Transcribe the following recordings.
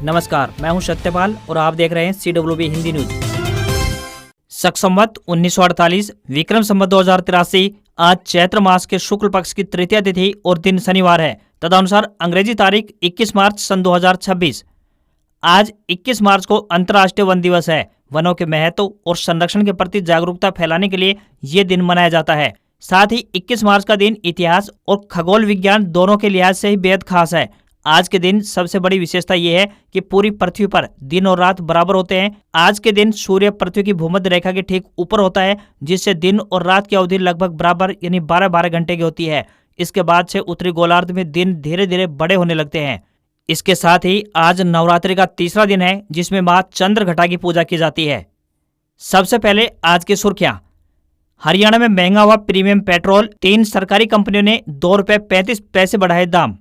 नमस्कार, मैं हूं सत्यपाल और आप देख रहे हैं CWB हिंदी न्यूज। शक संवत 1948 विक्रम संवत 2083 आज चैत्र मास के शुक्ल पक्ष की तृतीया तिथि और दिन शनिवार है। तदनुसार अंग्रेजी तारीख 21 मार्च सन 2026। आज 21 मार्च को अंतर्राष्ट्रीय वन दिवस है। वनों के महत्व और संरक्षण के प्रति जागरूकता फैलाने के लिए ये दिन मनाया जाता है। साथ ही 21 मार्च का दिन इतिहास और खगोल विज्ञान दोनों के लिहाज से ही बेहद खास है। आज के दिन सबसे बड़ी विशेषता यह है कि पूरी पृथ्वी पर दिन और रात बराबर होते हैं। आज के दिन सूर्य पृथ्वी की भूमध्य रेखा के ठीक ऊपर होता है, जिससे दिन और रात की अवधि लगभग बराबर यानी 12-12 घंटे की होती है। इसके बाद से उत्तरी गोलार्ध में दिन धीरे धीरे बड़े होने लगते हैं। इसके साथ ही आज नवरात्रि का तीसरा दिन है, जिसमें मां चंद्रघटा की पूजा की जाती है। सबसे पहले आज की सुर्खियां। हरियाणा में महंगा हुआ प्रीमियम पेट्रोल, 3 सरकारी कंपनियों ने ₹2.35 बढ़ाए दाम।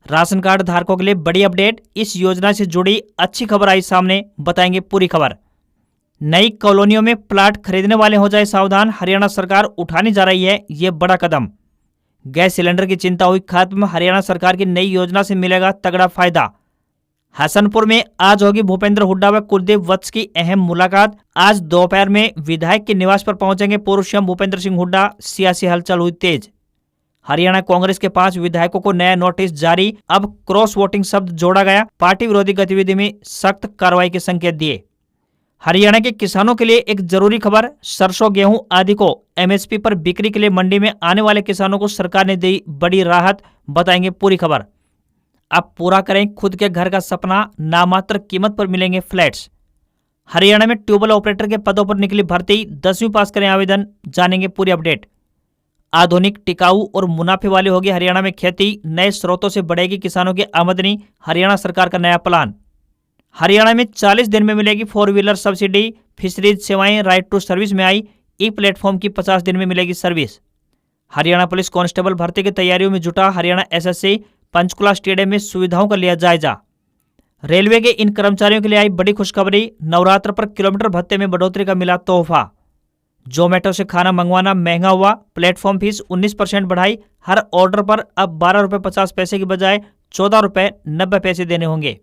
राशन कार्ड धारकों के लिए बड़ी अपडेट, इस योजना से जुड़ी अच्छी खबर आई सामने, बताएंगे पूरी खबर। नई कॉलोनियों में प्लाट खरीदने वाले हो जाए सावधान, हरियाणा सरकार उठाने जा रही है ये बड़ा कदम। गैस सिलेंडर की चिंता हुई खत्म, हरियाणा सरकार की नई योजना से मिलेगा तगड़ा फायदा। हसनपुर में आज होगी भूपेंद्र हुड्डा व कुलदीप वत्स की अहम मुलाकात। आज दोपहर में विधायक के निवास पर पहुंचेंगे पूर्व सीएम भूपेंद्र सिंह हुड्डा, सियासी हलचल हुई तेज। हरियाणा कांग्रेस के 5 विधायकों को नया नोटिस जारी, अब क्रॉस वोटिंग शब्द जोड़ा गया, पार्टी विरोधी गतिविधि में सख्त कार्रवाई के संकेत दिए। हरियाणा के किसानों के लिए एक जरूरी खबर, सरसों गेहूं आदि को MSP पर बिक्री के लिए मंडी में आने वाले किसानों को सरकार ने दी बड़ी राहत, बताएंगे पूरी खबर। अब पूरा करें खुद के घर का सपना, नामात्र कीमत पर मिलेंगे फ्लैट्स। हरियाणा में ट्यूबवेल ऑपरेटर के पदों पर निकली भर्ती, 10वीं पास करें आवेदन, जानेंगे पूरी अपडेट। आधुनिक, टिकाऊ और मुनाफे वाली होगी हरियाणा में खेती, नए स्रोतों से बढ़ेगी किसानों की आमदनी, हरियाणा सरकार का नया प्लान। हरियाणा में 40 दिन में मिलेगी 4 व्हीलर सब्सिडी, फिशरीज सेवाएं राइट टू सर्विस में आई, ई प्लेटफॉर्म की 50 दिन में मिलेगी सर्विस। हरियाणा पुलिस कांस्टेबल भर्ती की तैयारियों में जुटा हरियाणा SSC, पंचकुला स्टेडियम में सुविधाओं का लिया जायजा। रेलवे के इन कर्मचारियों के लिए आई बड़ी खुशखबरी, नवरात्र पर किलोमीटर भत्ते में बढ़ोतरी का मिला तोहफा। जोमेटो से खाना मंगवाना महंगा हुआ, प्लेटफॉर्म फीस 19% बढ़ाई, हर ऑर्डर पर अब ₹12.50 की बजाय ₹14.90 देने होंगे।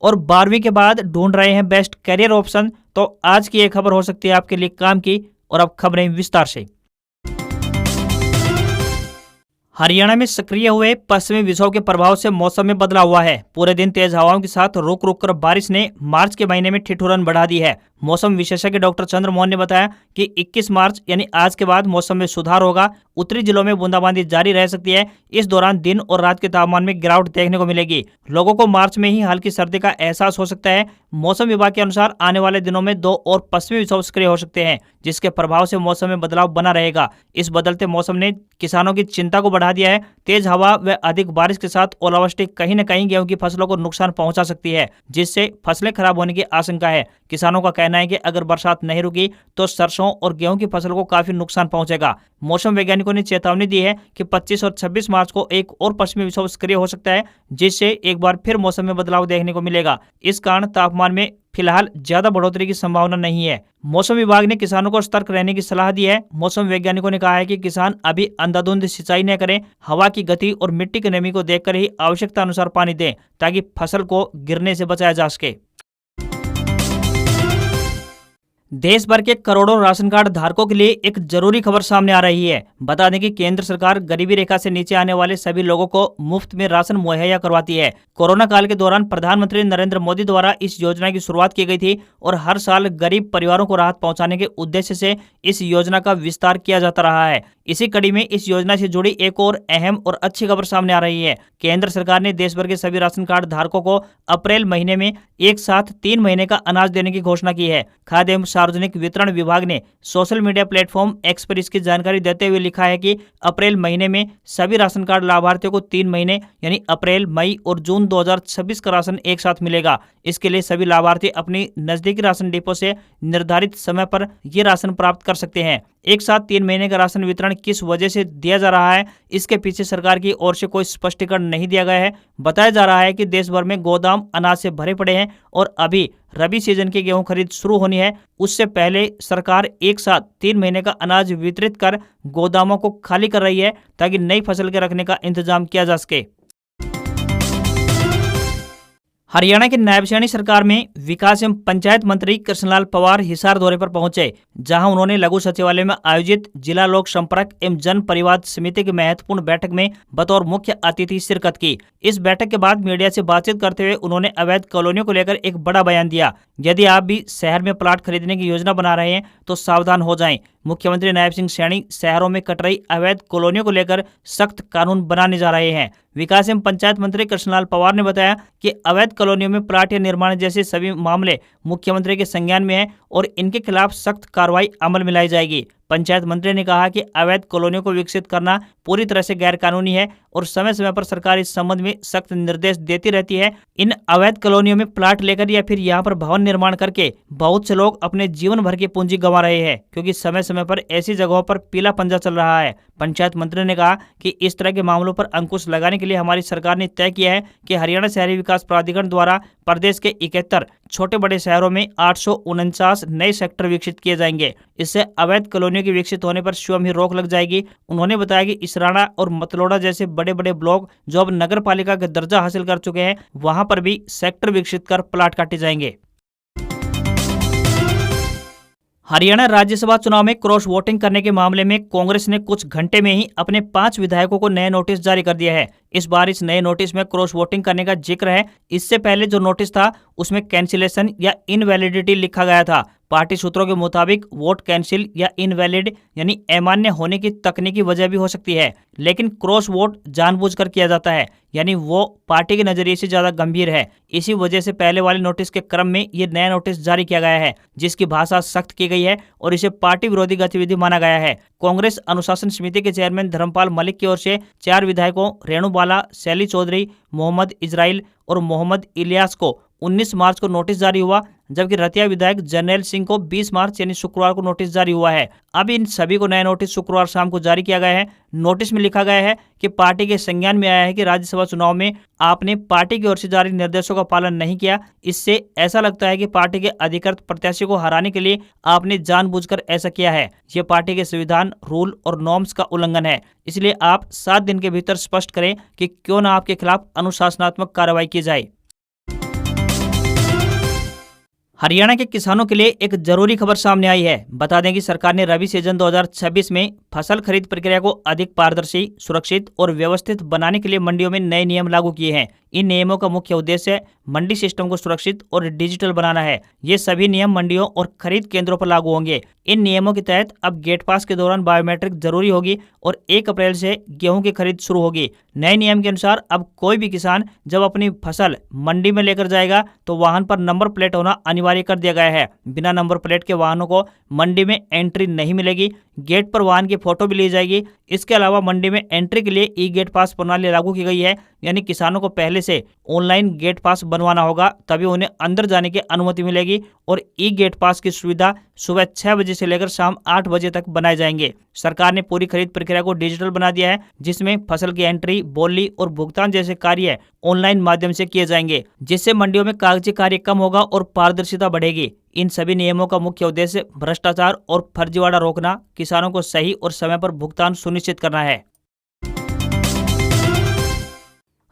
और 12वीं के बाद ढूंढ रहे हैं बेस्ट करियर ऑप्शन, तो आज की एक खबर हो सकती है आपके लिए काम की। और अब खबरें विस्तार से। हरियाणा में सक्रिय हुए पश्चिमी विक्षोभ के प्रभाव से मौसम में बदलाव हुआ है। पूरे दिन तेज हवाओं के साथ रुक रुक कर बारिश ने मार्च के महीने में ठिठुरन बढ़ा दी है। मौसम विशेषज्ञ डॉक्टर चंद्र मोहन ने बताया कि 21 मार्च यानी आज के बाद मौसम में सुधार होगा। उत्तरी जिलों में बूंदाबांदी जारी रह सकती है। इस दौरान दिन और रात के तापमान में गिरावट देखने को मिलेगी। लोगों को मार्च में ही हल्की सर्दी का एहसास हो सकता है। मौसम विभाग के अनुसार आने वाले दिनों में 2 और पश्चिमी विक्षोभ सक्रिय हो सकते हैं, जिसके प्रभाव से मौसम में बदलाव बना रहेगा। इस बदलते मौसम ने किसानों की चिंता को बढ़ा दिया है। तेज हवा व अधिक बारिश के साथ ओलावृष्टि कहीं न कहीं गेहूं की फसलों को नुकसान पहुंचा सकती है, जिससे फसलें खराब होने की आशंका है। किसानों का कहना है कि अगर बरसात नहीं रुकी तो सरसों और गेहूं की फसल को काफी नुकसान पहुंचेगा। मौसम वैज्ञानिकों ने चेतावनी दी है कि 25 और 26 मार्च को एक और पश्चिमी विक्षोभ सक्रिय हो सकता है, जिससे एक बार फिर मौसम में बदलाव देखने को मिलेगा। इस कारण तापमान में फिलहाल ज्यादा बढ़ोतरी की संभावना नहीं है। मौसम विभाग ने किसानों को सतर्क रहने की सलाह दी है। मौसम वैज्ञानिकों ने कहा है कि किसान अभी अंधाधुंध सिंचाई न करें, हवा की गति और मिट्टी की नमी को देखकर ही आवश्यकता अनुसार पानी दें, ताकि फसल को गिरने से बचाया जा सके। देश भर के करोड़ों राशन कार्ड धारकों के लिए एक जरूरी खबर सामने आ रही है। बता दें कि केंद्र सरकार गरीबी रेखा से नीचे आने वाले सभी लोगों को मुफ्त में राशन मुहैया करवाती है। कोरोना काल के दौरान प्रधानमंत्री नरेंद्र मोदी द्वारा इस योजना की शुरुआत की गई थी और हर साल गरीब परिवारों को राहत पहुंचाने के उद्देश्य से इस योजना का विस्तार किया जाता रहा है। इसी कड़ी में इस योजना से जुड़ी एक और अहम और अच्छी खबर सामने आ रही है। केंद्र सरकार ने देश भर के सभी राशन कार्ड धारकों को अप्रैल महीने में एक साथ 3 महीने का अनाज देने की घोषणा की है। खाद्य एवं सार्वजनिक वितरण विभाग ने सोशल मीडिया प्लेटफॉर्म X पर इसकी जानकारी देते हुए लिखा है कि अप्रैल महीने में सभी राशन कार्ड लाभार्थियों को 3 महीने यानी अप्रैल, मई और जून 2026 का राशन एक साथ मिलेगा। इसके लिए सभी लाभार्थी अपनी नजदीकी राशन डिपो से निर्धारित समय पर ये राशन प्राप्त कर सकते हैं। एक साथ 3 महीने का राशन वितरण किस वजह से दिया जा रहा है, इसके पीछे सरकार की ओर से कोई स्पष्टीकरण नहीं दिया गया है। बताया जा रहा है कि देश भर में गोदाम अनाज से भरे पड़े हैं और अभी रबी सीजन की गेहूं खरीद शुरू होनी है। उससे पहले सरकार एक साथ 3 महीने का अनाज वितरित कर गोदामों को खाली कर रही है, ताकि नई फसल के रखने का इंतजाम किया जा सके। हरियाणा के नायब सैनी सरकार में विकास एवं पंचायत मंत्री कृष्णलाल पंवार हिसार दौरे पर पहुंचे, जहां उन्होंने लघु सचिवालय में आयोजित जिला लोक संपर्क एवं जन परिवाद समिति की महत्वपूर्ण बैठक में बतौर मुख्य अतिथि शिरकत की। इस बैठक के बाद मीडिया से बातचीत करते हुए उन्होंने अवैध कॉलोनियों को लेकर एक बड़ा बयान दिया। यदि आप भी शहर में प्लाट खरीदने की योजना बना रहे हैं तो सावधान हो जाएं। मुख्यमंत्री नायब सिंह सैनी शहरों में कट रही अवैध कॉलोनियों को लेकर सख्त कानून बनाने जा रहे हैं। विकास एवं पंचायत मंत्री कृष्णलाल पंवार ने बताया कि अवैध कॉलोनियों में प्लाट या निर्माण जैसे सभी मामले मुख्यमंत्री के संज्ञान में है और इनके खिलाफ सख्त कार्रवाई अमल में लाई जाएगी। पंचायत मंत्री ने कहा कि अवैध कॉलोनियों को विकसित करना पूरी तरह से गैर कानूनी है और समय समय पर सरकार इस संबंध में सख्त निर्देश देती रहती है। इन अवैध कॉलोनियों में प्लाट लेकर या फिर यहाँ पर भवन निर्माण करके बहुत से लोग अपने जीवन भर की पूंजी गंवा रहे हैं, क्योंकि समय समय पर ऐसी जगहों पर पीला पंजा चल रहा है। पंचायत मंत्री ने कहा कि इस तरह के मामलों पर अंकुश लगाने के लिए हमारी सरकार ने तय किया है कि हरियाणा शहरी विकास प्राधिकरण द्वारा प्रदेश के 71 छोटे बड़े शहरों में 849 नए सेक्टर विकसित किए जाएंगे। इससे अवैध कॉलोनियों के विकसित होने पर स्वयं ही रोक लग जाएगी। उन्होंने बताया कि इसराना और मतलोड़ा जैसे बड़े बड़े ब्लॉक जो अब नगर पालिका का दर्जा हासिल कर चुके हैं, वहां पर भी सेक्टर विकसित कर प्लाट काटे जाएंगे। हरियाणा राज्यसभा चुनाव में क्रॉस वोटिंग करने के मामले में कांग्रेस ने कुछ घंटे में ही अपने 5 विधायकों को नए नोटिस जारी कर दिया है। इस बार इस नए नोटिस में क्रॉस वोटिंग करने का जिक्र है। इससे पहले जो नोटिस था उसमें कैंसिलेशन या इनवैलिडिटी लिखा गया था। पार्टी सूत्रों के मुताबिक वोट कैंसिल या इनवैलिड यानी अमान्य होने की तकनीकी वजह भी हो सकती है, लेकिन क्रॉस वोट जानबूझकर किया जाता है, यानी वो पार्टी के नजरिए से ज्यादा गंभीर है। इसी वजह से पहले वाले नोटिस के क्रम में ये नया नोटिस जारी किया गया है, जिसकी भाषा सख्त की गई है और इसे पार्टी विरोधी गतिविधि माना गया है। कांग्रेस अनुशासन समिति के चेयरमैन धर्मपाल मलिक की ओर से 4 विधायकों रेणु बाला, शैली चौधरी, मोहम्मद इजराइल और मोहम्मद इलियास को 19 मार्च को नोटिस जारी हुआ, जबकि रतिया विधायक जर्नैल सिंह को 20 मार्च यानी शुक्रवार को नोटिस जारी हुआ है। अब इन सभी को नया नोटिस शुक्रवार शाम को जारी किया गया है। नोटिस में लिखा गया है कि पार्टी के संज्ञान में आया है कि राज्यसभा चुनाव में आपने पार्टी की ओर से जारी निर्देशों का पालन नहीं किया। इससे ऐसा लगता है कि पार्टी के अधिकृत प्रत्याशी को हराने के लिए आपने जानबूझकर ऐसा किया है। ये पार्टी के संविधान, रूल और नॉर्म्स का उल्लंघन है। इसलिए आप 7 दिन के भीतर स्पष्ट करें कि क्यों न आपके खिलाफ अनुशासनात्मक कार्रवाई की जाए। हरियाणा के किसानों के लिए एक जरूरी खबर सामने आई है। बता दें कि सरकार ने रबी सीजन 2026 में फसल खरीद प्रक्रिया को अधिक पारदर्शी, सुरक्षित और व्यवस्थित बनाने के लिए मंडियों में नए नियम लागू किए हैं। इन नियमों का मुख्य उद्देश्य मंडी सिस्टम को सुरक्षित और डिजिटल बनाना है। ये सभी नियम मंडियों और खरीद केंद्रों पर लागू होंगे। इन नियमों के तहत अब गेट पास के दौरान बायोमेट्रिक जरूरी होगी और 1 अप्रैल से गेहूं की खरीद शुरू होगी। नए नियम के अनुसार अब कोई भी किसान जब अपनी फसल मंडी में लेकर जाएगा तो वाहन पर नंबर प्लेट होना अनिवार्य कर दिया गया है। बिना नंबर प्लेट के वाहनों को मंडी में एंट्री नहीं मिलेगी। गेट पर वाहन की फोटो भी ली जाएगी। इसके अलावा मंडी में एंट्री के लिए ई गेट पास प्रणाली लागू की गई है, यानी किसानों को पहले से ऑनलाइन गेट पास बनवाना होगा, तभी उन्हें अंदर जाने की अनुमति मिलेगी। और ई गेट पास की सुविधा सुबह 6 बजे से लेकर शाम 8 बजे तक बनाए जाएंगे। सरकार ने पूरी खरीद प्रक्रिया को डिजिटल बना दिया है, जिसमें फसल की एंट्री, बोली और भुगतान जैसे कार्य ऑनलाइन माध्यम से किए जाएंगे, जिससे मंडियों में कागजी कार्य कम होगा और पारदर्शिता बढ़ेगी। इन सभी नियमों का मुख्य उद्देश्य भ्रष्टाचार और फर्जीवाड़ा रोकना, किसानों को सही और समय पर भुगतान सुनिश्चित करना है।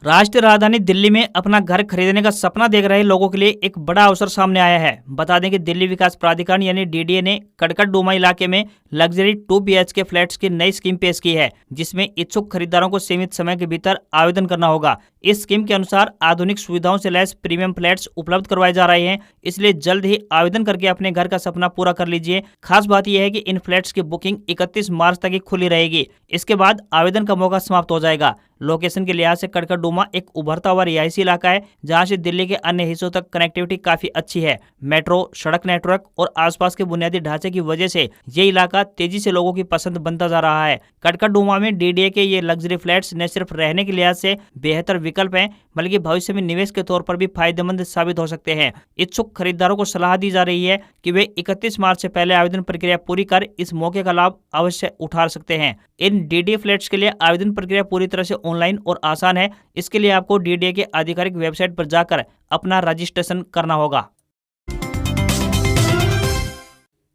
राष्ट्रीय राजधानी दिल्ली में अपना घर खरीदने का सपना देख रहे लोगों के लिए एक बड़ा अवसर सामने आया है। बता दें कि दिल्ली विकास प्राधिकरण यानी डीडीए ने कड़कड़डूमा इलाके में लग्जरी 2 BHK फ्लैट्स की नई स्कीम पेश की है, जिसमें इच्छुक खरीदारों को सीमित समय के भीतर आवेदन करना होगा। इस स्कीम के अनुसार आधुनिक सुविधाओं से लैस प्रीमियम फ्लैट्स उपलब्ध करवाए जा रहे हैं, इसलिए जल्द ही आवेदन करके अपने घर का सपना पूरा कर लीजिए। खास बात यह है कि इन फ्लैट्स की बुकिंग 31 मार्च तक ही खुली रहेगी। इसके बाद आवेदन का मौका समाप्त हो जाएगा। लोकेशन के लिहाज से कड़कड़डूमा एक उभरता हुआ रिहायशी इलाका है, जहां से दिल्ली के अन्य हिस्सों तक कनेक्टिविटी काफी अच्छी है। मेट्रो, सड़क नेटवर्क और आसपास के बुनियादी ढांचे की वजह से ये इलाका तेजी से लोगों की पसंद बनता जा रहा है। कड़कड़डूमा में डीडीए के ये लग्जरी फ्लैट्स न सिर्फ रहने के लिहाज से बेहतर विकल्प हैं, बल्कि भविष्य में निवेश के तौर पर भी फायदेमंद साबित हो सकते हैं। इच्छुक खरीदारों को सलाह दी जा रही है कि वे 31 मार्च से पहले आवेदन प्रक्रिया पूरी कर इस मौके का लाभ अवश्य उठा सकते हैं। इन डीडीए फ्लैट्स के लिए आवेदन प्रक्रिया पूरी तरह से ऑनलाइन और आसान है। इसके लिए आपको डीडीए के आधिकारिक वेबसाइट पर जाकर अपना रजिस्ट्रेशन करना होगा।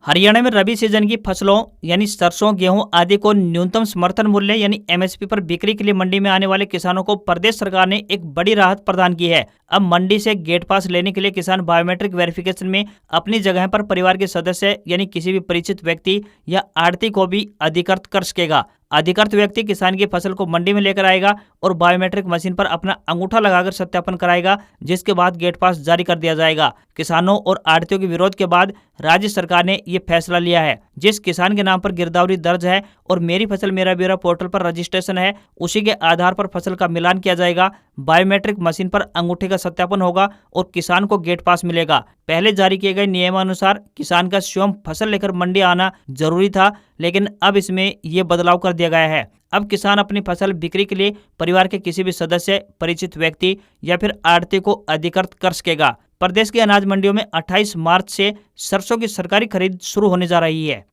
हरियाणा में रबी सीजन की फसलों यानी सरसों, गेहूं आदि को न्यूनतम समर्थन मूल्य यानी एमएसपी पर बिक्री के लिए मंडी में आने वाले किसानों को प्रदेश सरकार ने एक बड़ी राहत प्रदान की है। अब मंडी से गेट पास लेने के लिए किसान बायोमेट्रिक वेरिफिकेशन में अपनी जगह पर परिवार के सदस्य यानी किसी भी परिचित व्यक्ति या आढ़ती को भी अधिकृत कर सकेगा। अधिकृत व्यक्ति किसान की फसल को मंडी में लेकर आएगा और बायोमेट्रिक मशीन पर अपना अंगूठा लगाकर सत्यापन कराएगा, जिसके बाद गेट पास जारी कर दिया जाएगा। किसानों और आढ़तियों के विरोध के बाद राज्य सरकार ने ये फैसला लिया है। जिस किसान के नाम पर गिरदावरी दर्ज है और मेरी फसल मेरा ब्यौरा पोर्टल पर रजिस्ट्रेशन है, उसी के आधार पर फसल का मिलान किया जाएगा। बायोमेट्रिक मशीन पर अंगूठे का सत्यापन होगा और किसान को गेट पास मिलेगा। पहले जारी किए गए नियमानुसार किसान का स्वयं फसल लेकर मंडी आना जरूरी था, लेकिन अब इसमें ये बदलाव कर दिया गया है। अब किसान अपनी फसल बिक्री के लिए परिवार के किसी भी सदस्य, परिचित व्यक्ति या फिर आढ़ती को अधिकृत कर सकेगा। प्रदेश की अनाज मंडियों में 28 मार्च से सरसों की सरकारी खरीद शुरू होने जा रही है।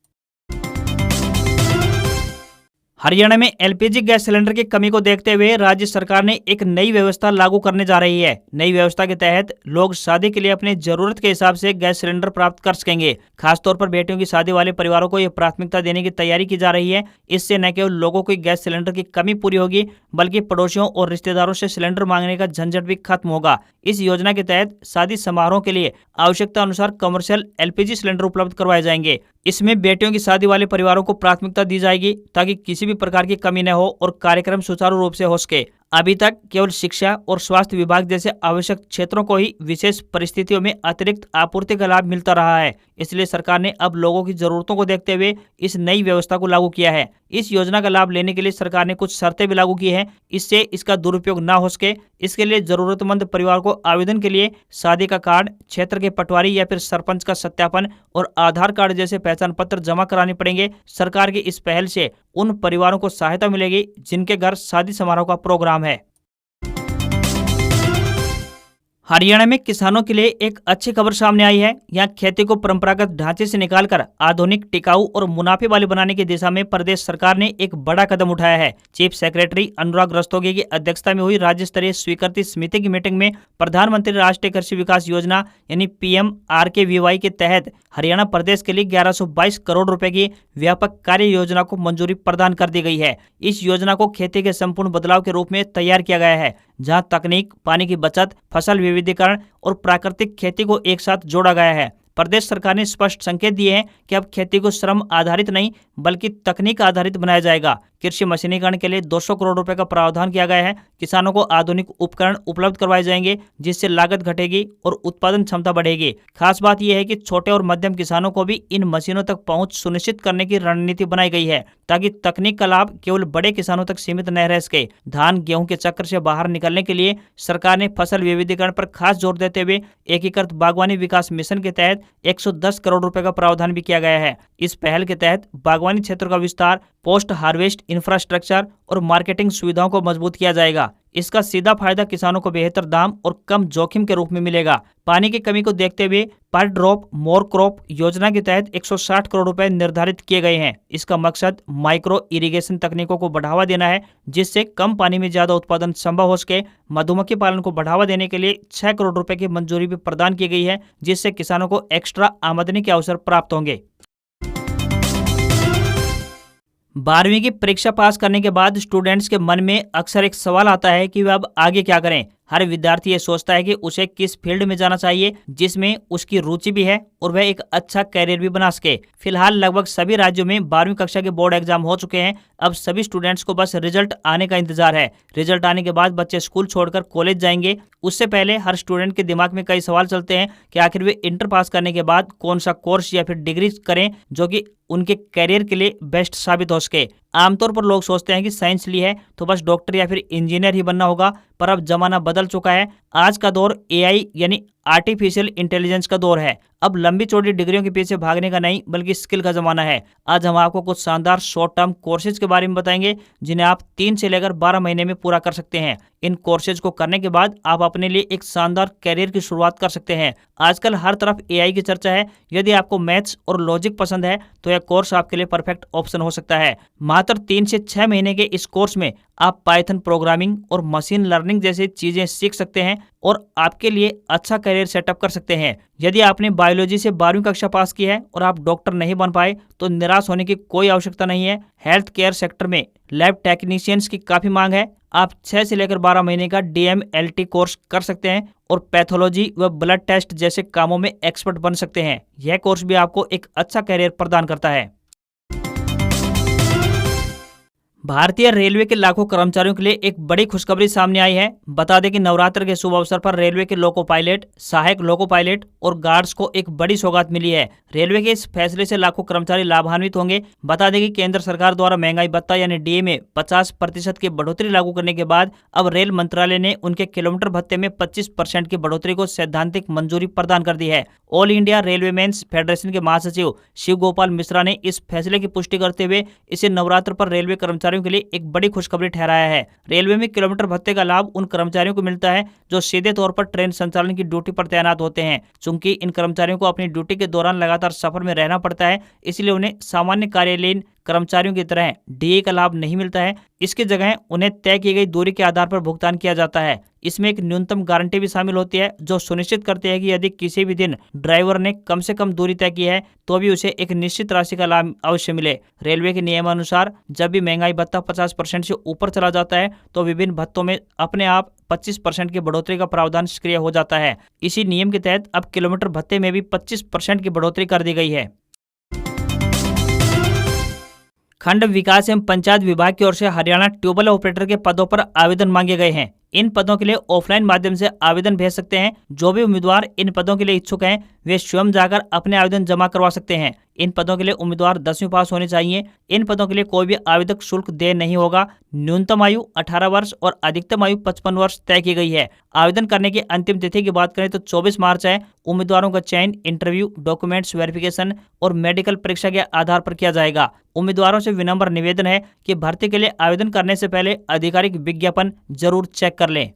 हरियाणा में एलपीजी गैस सिलेंडर की कमी को देखते हुए राज्य सरकार ने एक नई व्यवस्था लागू करने जा रही है। नई व्यवस्था के तहत लोग शादी के लिए अपनी जरूरत के हिसाब से गैस सिलेंडर प्राप्त कर सकेंगे। खासतौर पर बेटियों की शादी वाले परिवारों को यह प्राथमिकता देने की तैयारी की जा रही है। इससे न केवल लोगों की गैस सिलेंडर की कमी पूरी होगी, बल्कि पड़ोसियों और रिश्तेदारों से सिलेंडर मांगने का झंझट भी खत्म होगा। इस योजना के तहत शादी समारोह के लिए आवश्यकता अनुसार कमर्शियल एलपीजी सिलेंडर उपलब्ध करवाए जाएंगे। इसमें बेटियों की शादी वाले परिवारों को प्राथमिकता दी जाएगी ताकि किसी भी प्रकार की कमी न हो और कार्यक्रम सुचारू रूप से हो सके। अभी तक केवल शिक्षा और स्वास्थ्य विभाग जैसे आवश्यक क्षेत्रों को ही विशेष परिस्थितियों में अतिरिक्त आपूर्ति का लाभ मिलता रहा है। इसलिए सरकार ने अब लोगों की जरूरतों को देखते हुए इस नई व्यवस्था को लागू किया है। इस योजना का लाभ लेने के लिए सरकार ने कुछ शर्तें भी लागू की हैं। इससे इसका दुरुपयोग न हो सके, इसके लिए जरूरतमंद परिवार को आवेदन के लिए शादी का कार्ड, क्षेत्र के पटवारी या फिर सरपंच का सत्यापन और आधार कार्ड जैसे पहचान पत्र जमा कराने पड़ेंगे। सरकार की इस पहल से उन परिवारों को सहायता मिलेगी जिनके घर शादी समारोह का प्रोग्राम है। हरियाणा में किसानों के लिए एक अच्छी खबर सामने आई है। यहाँ खेती को परंपरागत ढांचे से निकालकर आधुनिक, टिकाऊ और मुनाफे वाले बनाने की दिशा में प्रदेश सरकार ने एक बड़ा कदम उठाया है। चीफ सेक्रेटरी अनुराग रस्तोगी की अध्यक्षता में हुई राज्य स्तरीय स्वीकृति समिति की मीटिंग में प्रधानमंत्री राष्ट्रीय कृषि विकास योजना यानी PMRKVY के तहत हरियाणा प्रदेश के लिए 1122 करोड़ रुपए की व्यापक कार्य योजना को मंजूरी प्रदान कर दी गई है। इस योजना को खेती के संपूर्ण बदलाव के रूप में तैयार किया गया है, जहां तकनीक, पानी की बचत, फसल विविधीकरण और प्राकृतिक खेती को एक साथ जोड़ा गया है। प्रदेश सरकार ने स्पष्ट संकेत दिए हैं कि अब खेती को श्रम आधारित नहीं बल्कि तकनीक आधारित बनाया जाएगा। कृषि मशीनीकरण के लिए 200 करोड़ रुपए का प्रावधान किया गया है। किसानों को आधुनिक उपकरण उपलब्ध करवाए जाएंगे, जिससे लागत घटेगी और उत्पादन क्षमता बढ़ेगी। खास बात यह है कि छोटे और मध्यम किसानों को भी इन मशीनों तक पहुंच सुनिश्चित करने की रणनीति बनाई गई है, ताकि तकनीक का लाभ केवल बड़े किसानों तक सीमित न रह सके। धान गेहूं के चक्कर से बाहर निकलने के लिए सरकार ने फसल विविधीकरण पर खास जोर देते हुए एकीकृत बागवानी विकास मिशन के तहत 110 करोड़ रुपए का प्रावधान भी किया गया है। इस पहल के तहत बागवानी क्षेत्र का विस्तार, पोस्ट हार्वेस्ट इंफ्रास्ट्रक्चर और मार्केटिंग सुविधाओं को मजबूत किया जाएगा। इसका सीधा फायदा किसानों को बेहतर दाम और कम जोखिम के रूप में मिलेगा। पानी की कमी को देखते हुए पर ड्रॉप मोर क्रॉप योजना के तहत 160 करोड़ रुपए निर्धारित किए गए हैं। इसका मकसद माइक्रो इरिगेशन तकनीकों को बढ़ावा देना है, जिससे कम पानी में ज्यादा उत्पादन संभव हो सके। मधुमक्खी पालन को बढ़ावा देने के लिए 6 करोड़ रुपए की मंजूरी भी प्रदान की गई है, जिससे किसानों को एक्स्ट्रा आमदनी के अवसर प्राप्त होंगे। 12वीं की परीक्षा पास करने के बाद स्टूडेंट्स के मन में अक्सर एक सवाल आता है कि वे अब आगे क्या करें। हर विद्यार्थी ये सोचता है कि उसे किस फील्ड में जाना चाहिए जिसमें उसकी रुचि भी है और वह एक अच्छा कैरियर भी बना सके। फिलहाल लगभग सभी राज्यों में 12वीं कक्षा के बोर्ड एग्जाम हो चुके हैं। अब सभी स्टूडेंट्स को बस रिजल्ट आने का इंतजार है। रिजल्ट आने के बाद बच्चे स्कूल छोड़कर कॉलेज जाएंगे। उससे पहले हर स्टूडेंट के दिमाग में कई सवाल चलते हैं कि आखिर वे इंटर पास करने के बाद कौन सा कोर्स या फिर डिग्री करें जो कि उनके कैरियर के लिए बेस्ट साबित हो सके। आमतौर पर लोग सोचते हैं कि साइंस ली है तो बस डॉक्टर या फिर इंजीनियर ही बनना होगा, पर अब जमाना बदल चुका है। आज का दौर AI यानी आर्टिफिशियल इंटेलिजेंस का दौर है। अब लंबी चौड़ी डिग्रियों के पीछे भागने का नहीं बल्कि स्किल का जमाना है। आज हम आपको कुछ शानदार शॉर्ट टर्म कोर्सेज के बारे में बताएंगे जिन्हें आप 3 से लेकर 12 महीने में पूरा कर सकते हैं। इन कोर्सेज को करने के बाद आप अपने लिए एक शानदार कैरियर की शुरुआत कर सकते हैं। आजकल हर तरफ AI की चर्चा है। यदि आपको मैथ्स और लॉजिक पसंद है तो यह कोर्स आपके लिए परफेक्ट ऑप्शन हो सकता है। मात्र 3 से 6 महीने के इस कोर्स में आप पाइथन प्रोग्रामिंग और मशीन लर्निंग जैसी चीजें सीख सकते हैं और आपके लिए अच्छा कैरियर करियर सेटअप कर सकते हैं। यदि आपने बायोलॉजी से 12वीं कक्षा पास की है और आप डॉक्टर नहीं बन पाए तो निराश होने की कोई आवश्यकता नहीं है। हेल्थ केयर सेक्टर में लैब टेक्नीशियंस की काफी मांग है। आप 6 से लेकर 12 महीने का DMLT कोर्स कर सकते हैं और पैथोलॉजी व ब्लड टेस्ट जैसे कामों में एक्सपर्ट बन सकते हैं। यह कोर्स भी आपको एक अच्छा करियर प्रदान करता है। भारतीय रेलवे के लाखों कर्मचारियों के लिए एक बड़ी खुशखबरी सामने आई है। बता दें कि नवरात्र के शुभ अवसर पर रेलवे के लोको पायलट, सहायक लोको पायलट और गार्ड्स को एक बड़ी सौगात मिली है। रेलवे के इस फैसले से लाखों कर्मचारी लाभान्वित होंगे। बता दें कि केंद्र सरकार द्वारा महंगाई भत्ता यानी DA में 50% की बढ़ोतरी लागू करने के बाद अब रेल मंत्रालय ने उनके किलोमीटर भत्ते में 25% की बढ़ोतरी को सैद्धांतिक मंजूरी प्रदान कर दी है। ऑल इंडिया रेलवेमेंस फेडरेशन के महासचिव शिव गोपाल मिश्रा ने इस फैसले की पुष्टि करते हुए इसे नवरात्र पर रेलवे कर्मचारियों के लिए एक बड़ी खुशखबरी ठहराया है। रेलवे में किलोमीटर भत्ते का लाभ उन कर्मचारियों को मिलता है जो सीधे तौर पर ट्रेन संचालन की ड्यूटी पर तैनात होते हैं। चूंकि इन कर्मचारियों को अपनी ड्यूटी के दौरान लगातार सफर में रहना पड़ता है, इसलिए उन्हें सामान्य कार्यालयीन कर्मचारियों की तरह DA का लाभ नहीं मिलता है। इसकी जगह उन्हें तय की गई दूरी के आधार पर भुगतान किया जाता है। इसमें एक न्यूनतम गारंटी भी शामिल होती है जो सुनिश्चित करती है कि यदि किसी भी दिन ड्राइवर ने कम से कम दूरी तय की है तो भी उसे एक निश्चित राशि का लाभ अवश्य मिले। रेलवे के नियमानुसार जब भी महंगाई भत्ता 50% से ऊपर चला जाता है तो विभिन्न भत्तों में अपने आप 25% की बढ़ोतरी का प्रावधान सक्रिय हो जाता है। इसी नियम के तहत अब किलोमीटर भत्ते में भी 25% की बढ़ोतरी कर दी गई है। खंड विकास एवं पंचायत विभाग की ओर से हरियाणा ट्यूबवेल ऑपरेटर के पदों पर आवेदन मांगे गए हैं। इन पदों के लिए ऑफलाइन माध्यम से आवेदन भेज सकते हैं। जो भी उम्मीदवार इन पदों के लिए इच्छुक हैं वे स्वयं जाकर अपने आवेदन जमा करवा सकते हैं। इन पदों के लिए उम्मीदवार 10वीं पास होने चाहिए। इन पदों के लिए कोई भी आवेदक शुल्क देय नहीं होगा। न्यूनतम आयु 18 वर्ष और अधिकतम आयु 55 वर्ष तय की गई है। आवेदन करने की अंतिम तिथि की बात करें तो 24 मार्च है। उम्मीदवारों का चयन इंटरव्यू, डॉक्यूमेंट्स वेरिफिकेशन और मेडिकल परीक्षा के आधार पर किया जाएगा। उम्मीदवारों से विनम्र निवेदन है कि भर्ती के लिए आवेदन करने से पहले आधिकारिक विज्ञापन जरूर चेक कर लें।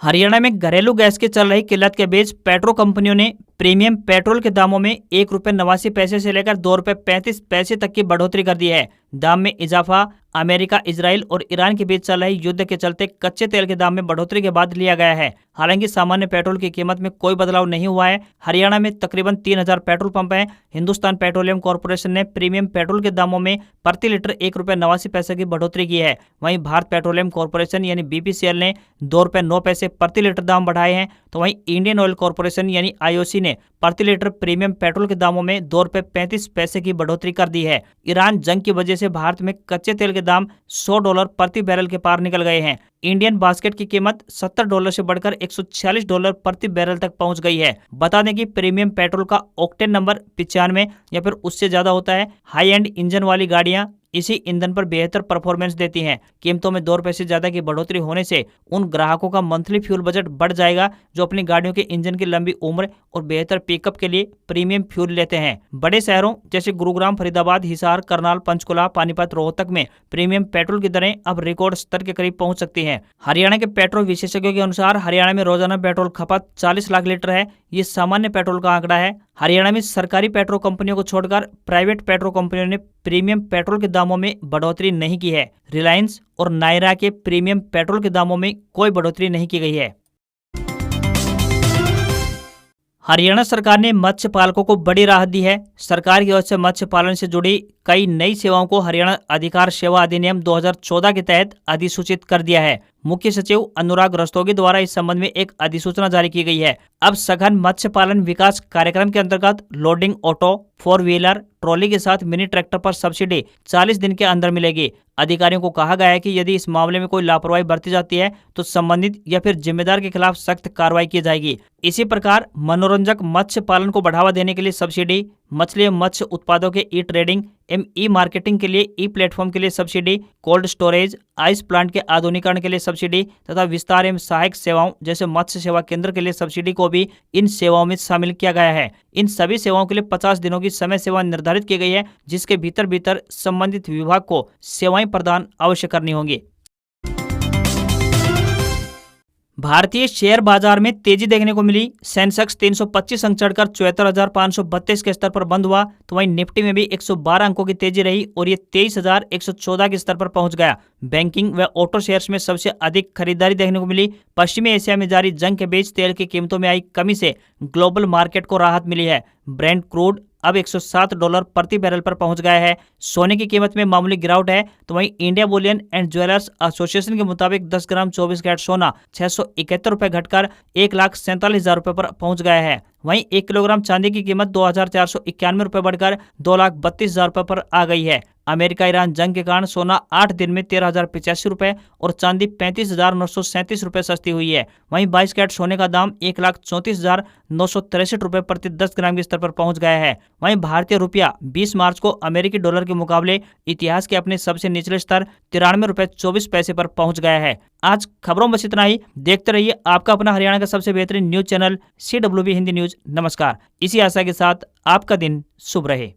हरियाणा में घरेलू गैस की चल रही किल्लत के बीच पेट्रो कंपनियों ने प्रीमियम पेट्रोल के दामों में ₹1.89 से लेकर ₹2.35 तक की बढ़ोतरी कर दी है। दाम में इजाफा अमेरिका, इजराइल और ईरान के बीच चल रहे युद्ध के चलते कच्चे तेल के दाम में बढ़ोतरी के बाद लिया गया है। हालांकि सामान्य पेट्रोल की कीमत में कोई बदलाव नहीं हुआ है। हरियाणा में तकरीबन 3000 पेट्रोल पंप हैं। हिंदुस्तान पेट्रोलियम कॉर्पोरेशन ने प्रीमियम पेट्रोल के दामों में प्रति लीटर ₹1.89 की बढ़ोतरी की है। वहीं भारत पेट्रोलियम कॉर्पोरेशन यानी BPCL ने ₹2.09 प्रति लीटर दाम बढ़ाए हैं। तो वहीं इंडियन ऑयल कॉर्पोरेशन यानी IOC ने प्रति लीटर प्रीमियम पेट्रोल के दामों में ₹2.35 की बढ़ोतरी कर दी है। ईरान जंग की वजह से भारत में कच्चे तेल के दाम $100 प्रति बैरल के पार निकल गए हैं। इंडियन बास्केट की कीमत $70 से बढ़कर $146 प्रति बैरल तक पहुंच गई है। बता दें कि प्रीमियम पेट्रोल का ऑक्टेन नंबर 95 या फिर उससे ज्यादा होता है। हाई एंड इंजन वाली गाड़ियां इसी ईंधन पर बेहतर परफॉर्मेंस देती हैं। कीमतों में ₹2 से ज्यादा की बढ़ोतरी होने से उन ग्राहकों का मंथली फ्यूल बजट बढ़ जाएगा जो अपनी गाड़ियों के इंजन की लंबी उम्र और बेहतर पिकअप के लिए प्रीमियम फ्यूल लेते हैं। बड़े शहरों जैसे गुरुग्राम, फरीदाबाद, हिसार, करनाल, पंचकुला, पानीपत, रोहतक में प्रीमियम पेट्रोल की दरें अब रिकॉर्ड स्तर के करीब पहुंच सकती हैं। हरियाणा के पेट्रोल विशेषज्ञों के अनुसार हरियाणा में रोजाना पेट्रोल खपत 40 लाख लीटर है। ये सामान्य पेट्रोल का आंकड़ा है। हरियाणा में सरकारी पेट्रोल कंपनियों को छोड़कर प्राइवेट पेट्रोल कंपनियों ने प्रीमियम पेट्रोल के दामों में बढ़ोतरी नहीं की है। रिलायंस और नायरा के प्रीमियम पेट्रोल के दामों में कोई बढ़ोतरी नहीं की गई है। हरियाणा सरकार ने मत्स्य पालकों को बड़ी राहत दी है। सरकार की ओर से मत्स्य पालन से जुड़ी कई नई सेवाओं को हरियाणा अधिकार सेवा अधिनियम 2014 के तहत अधिसूचित कर दिया है। मुख्य सचिव अनुराग रस्तोगी द्वारा इस संबंध में एक अधिसूचना जारी की गई है। अब सघन मत्स्य पालन विकास कार्यक्रम के अंतर्गत लोडिंग ऑटो, 4 व्हीलर, ट्रॉली के साथ मिनी ट्रैक्टर पर सब्सिडी 40 दिन के अंदर मिलेगी। अधिकारियों को कहा गया है कि यदि इस मामले में कोई लापरवाही बरती जाती है तो संबंधित या फिर जिम्मेदार के खिलाफ सख्त कार्रवाई की जाएगी। इसी प्रकार मनोरंजक मत्स्य पालन को बढ़ावा देने के लिए सब्सिडी, मछली एवं मत्स्य उत्पादों के ई ट्रेडिंग एवं ई मार्केटिंग के लिए ई प्लेटफॉर्म के लिए subsidy, cold storage, ice plant के आधुनिकीकरण के लिए सब्सिडी तथा विस्तार एवं सहायक सेवाओं जैसे मत्स्य सेवा केंद्र के लिए सब्सिडी को भी इन सेवाओं में शामिल किया गया है। इन सभी सेवाओं के लिए 50 दिनों की समय सीमा निर्धारित की गई है, जिसके भीतर संबंधित विभाग को सेवाएं प्रदान अवश्य करनी होंगी। भारतीय शेयर बाजार में तेजी देखने को मिली। सेंसेक्स 325 अंक चढ़कर 74,532 के स्तर पर बंद हुआ, तो वहीं निफ्टी में भी 112 अंकों की तेजी रही और ये 23,114 के स्तर पर पहुंच गया। बैंकिंग व ऑटो शेयर्स में सबसे अधिक खरीदारी देखने को मिली। पश्चिमी एशिया में जारी जंग के बीच तेल की कीमतों में आई कमी से ग्लोबल मार्केट को राहत मिली है। ब्रेंट क्रूड अब $107 प्रति बैरल पर पहुंच गया है। सोने की कीमत में मामूली गिरावट है, तो वहीं India Boolean and jewellers association के मुताबिक 10 ग्राम 24 कैरेट सोना 671 रुपए घटकर 1,47,000 रुपए पर पहुंच गया है। वहीं 1 किलोग्राम चांदी की कीमत 2,491 रुपए बढ़कर 2,32,000 रुपए पर आ गई है। अमेरिका ईरान जंग के कारण सोना 8 दिन में 13,085 रुपए और चांदी 35,937 रुपए सस्ती हुई है। वहीं 22 कैरेट सोने का दाम 1,34,963 रुपए प्रति 10 ग्राम के स्तर पर पहुंच गया है। वहीं भारतीय रुपया 20 मार्च को अमेरिकी डॉलर के मुकाबले इतिहास के अपने सबसे निचले स्तर 93 रुपए 24 पैसे पर पहुंच गया है। आज खबरों में बस इतना ही। देखते रहिए आपका अपना हरियाणा का सबसे बेहतरीन news channel CWB Hindi news. नमस्कार। इसी आशा के साथ आपका दिन शुभ रहे।